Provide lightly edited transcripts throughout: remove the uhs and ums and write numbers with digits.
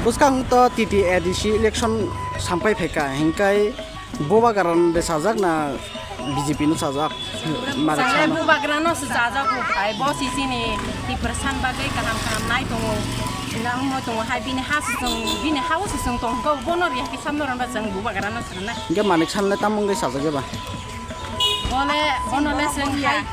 buskang to TTADC election sampai pheka hingkai boba garan de sajak na BJP nu sajak mari Saya boba garan no sajak ko ai bosi sini di persan bagai kaham nai tongo nang mo tongo hai bini haus sung tong ko bonor ya ki samno ran ba jang boba garan no sana hingke manik sanle tamung ge sajak ba Oleh seng ya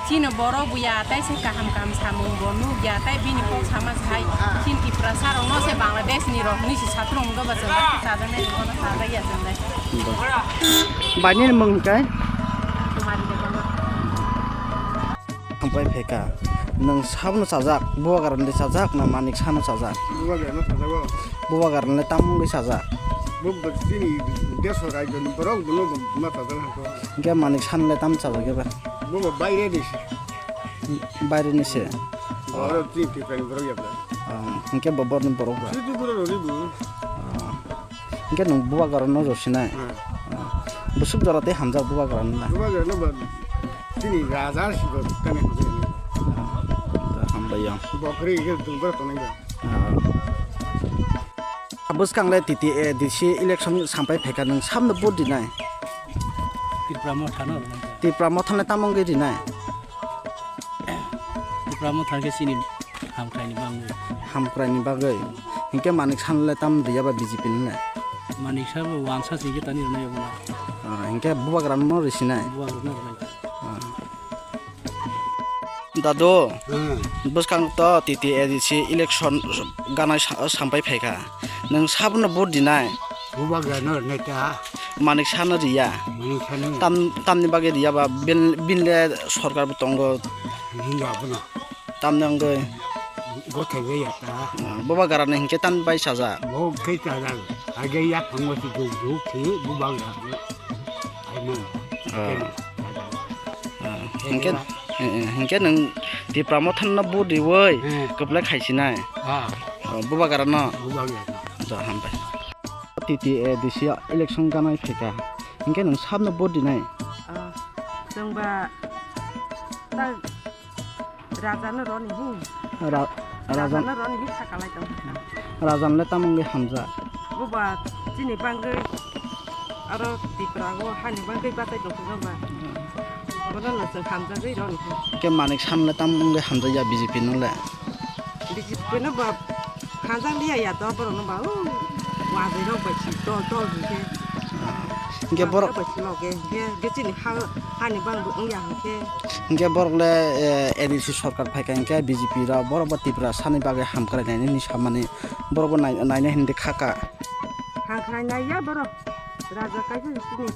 Cina boro buya tai se kaham samung bonu ya tai bini ko sama sai cin ki prasar no se Bangladesh ni ro ni si satro ngo ba jang sa da ne ono sa da ya jang dai bani mung kai tumari de bono sampai pheka nang sabno sajak boba garan de sajak na manik sano sajak boba garan le tamung ge sajak hingke manik sanle tam sajak ge ba বাইরে নিছে hingke bobor ni borok ba hingke nung buwa garan no josinai busuk jorate hamjak buwa garan na hambayang buskang le TTADC election sampai pheka nung samno bot dinai Tipramo thane tamong ge dinai Pramo tharke sini hamkraini bagai hingke manik sanle tam dia ba BJP ne manik sa wansa sigi tani rene yona hingke buwa garan no risinai buang rene dado buskang to TTADC election ganai sampai pheka nang sabno bot dinai manik sana riya tamni bage riya ba binle sarkar bu tongo tamni angge boba garan hingke tan bai saja hingke nang di pramo thanna bu diwoi keblak khaisinai boba garan no ja hambai TTADC election ganai pheka hingke nang sabno bot dinai जोंबा ता राजानो रनि हि राजानो रनि हि थाखालाय दं राजानले tamongge hamja Boba दिनै बांगै आरो दिप्रागो हानि बांगै बाताय दं जोंबा बोननो जों hamja गै रनि ke manik sanle tamongge hamja ya BJP nole BJP no बा खाजा लिया या तो बरो no बा वाजै रो बाछि तो जुके hingke borok hingke borok le ADC sarkar phaika hingke BJP ra borok ba tipra sani bage hamkrainaini ni samani borok naina hindi khaka hamkrainaya borok raja kaise sini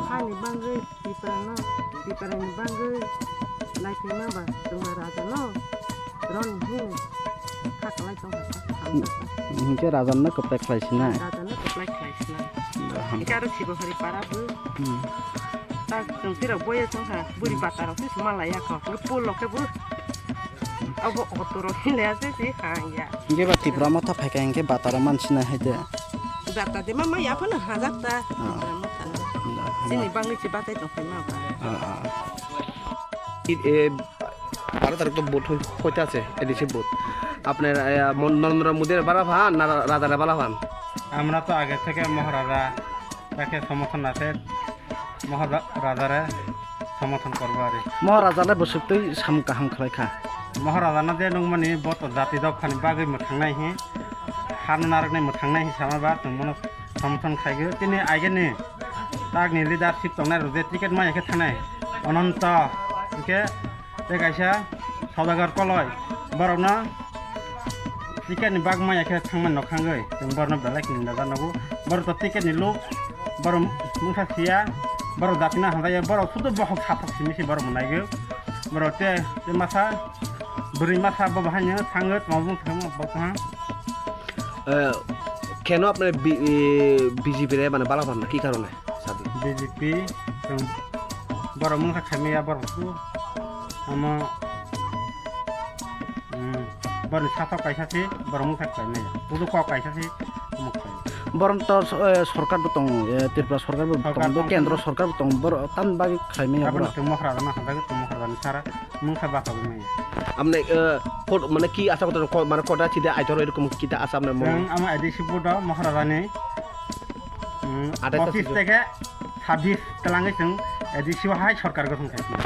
hani bangai tipra ni bangai laifina ba tuma raja no ron hu khaka lai tong hingke rajan na koplek khlaisina Icara sibo hari parabu, tak sengkira boya sengha buri bataro sih semalaya kau, ngepul loh kebu, abu otoro lihat sih hanya. hingke ba tipra mata phaika hingke batara mansina haide Bata de mama ya pun hazak ta, sini bangi si bata itu kena apa? বারো তারিখ তো vote হইতে আছে ADC vote আপনার নরেন্দ্র মোদীর বালা ভান না রাজারে বালা ভান আমরা তো আগে থেকে মহারাজা তাকে সমর্থন আছে মহারাজারে সমর্থন করবো আর महाराजाले busuktai samka hamkraika মহারাজানা যে নংমানি বত জাতি দখানি বাগৈ মোথাंनाय हि हानु नारकनाय मोथांनाय हिसाबा तुमनो समर्थन खाइगो तिनि आइगेनि तागनि लिडारशिप तंनाय रजे टिकेट मायखे थानाय अनंत के गायसा सदागर कलय बरना टिकेट नि बाग मायखे थांमान नखांगै जों बरनो बेलाक नि जानांगौ बर त टिकेट नि लोक बर मुसासिया बर जातिना हादाय बर सुद बहक साथक सिमिसि बर मनायगो बर ते मासा बुरि मासा बहायनो थांगो माबुं थांगो बहा কেন আপনার বিজেপি রে মানে বালা ভান না কি কারণে বিজেপি বড় মুখা খামিয়া বড় আমা বড় সাথা কাইসাছি বড় মুখা খাইনে পুরো ক কাইসাছি মুখ বরং তো সরকার বতং ত্রিপুরা সরকার বতং কেন্দ্র সরকার বতং বড় তান বাগি খাইমে বড় মহারাজা না হাদাগে তো মহারাজা সারা মুখা বাকাবো মাইয়া আপনি মানে কি আশা করতেন মানে কটা চিঠি আইতর এরকম কিটা আছে আপনার মনে जों আমার एडिसि बोर्ड महाराजानि 28 25 থেকে 26 तलाङै जों एडिसिआवहाय सरकार गठन खालामो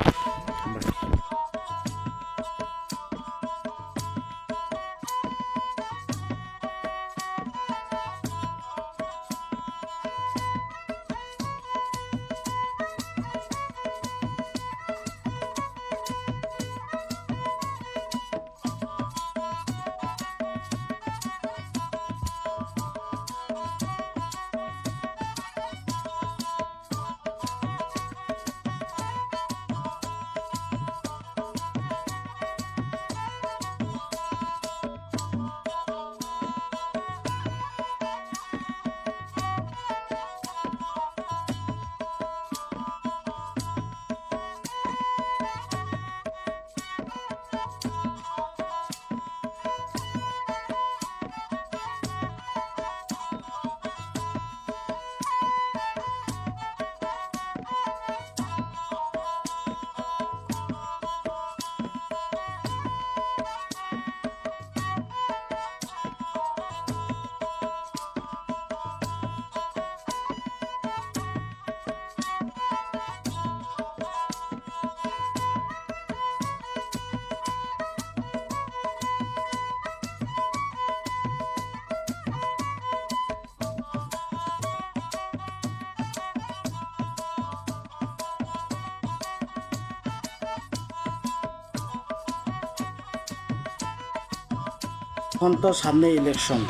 এখন তো সামনে ইলেকশন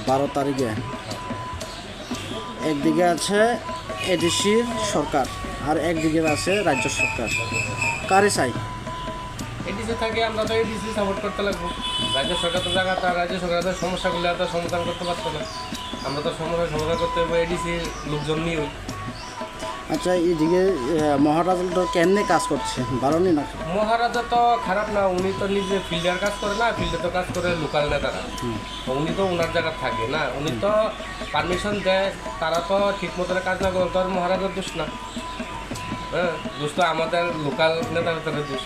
12 তারিখে একদিকে আছে এডিসির সরকার আর একদিকে আছে রাজ্য সরকার কারে চাই এডিসি থাকে আমরা তো এডিসি সাপোর্ট করতে লাগবো রাজ্য সরকার তো জায়গা তার রাজ্য সরকার তো সমস্যাগুলো তো সমাধান করতে পারতো না আমরা তো সমস্যার সমাধান করতে হবে এডিসির লোকজন নিয়ে আচ্ছা এইদিকে মহারাজ তো কেমনে কাজ করছে ভালো নি না মহারাজা তো খারাপ না উনি তো নিজে ফিল্ডের কাজ করে না ফিল্ডে তো কাজ করে লোকাল নেতারা তো উনি তো ওনার জায়গা থাকে না উনি তো পারমিশন দেয় তারা তো ঠিক মতো কাজ না করে তো মহারাজার দোষ না হ্যাঁ দোষ তো আমাদের লোকাল নেতারা দোষ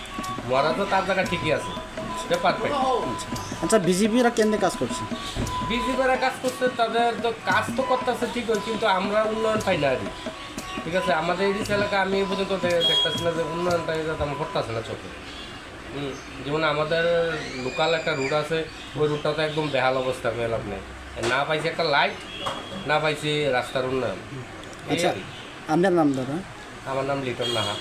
মহারাজ তো তার জায়গা ঠিকই আছে সেটা পারফেক্ট আচ্ছা বিজেপিরা কেমনে কাজ করছে বিজেপিরা কাজ করতে তাদের তো কাজ তো করতেছে ঠিক হয় কিন্তু আমরা উন্নয়ন পাই না আর ঠিক আছে আমাদের এই এলাকা আমি এই পর্যন্ত দেখতেছি না যে উন্নয়নটা যাতে আমার করতেছে না চোখে যেমন আমাদের লোকাল একটা রুট আছে ওই রুটটা তো একদম বেহাল অবস্থা পেলাম নেই না পাইছি একটা লাইট না পাইছি রাস্তার উন্নয়ন আচ্ছা আপনার নাম দাদা আমার নাম লিটন নাহা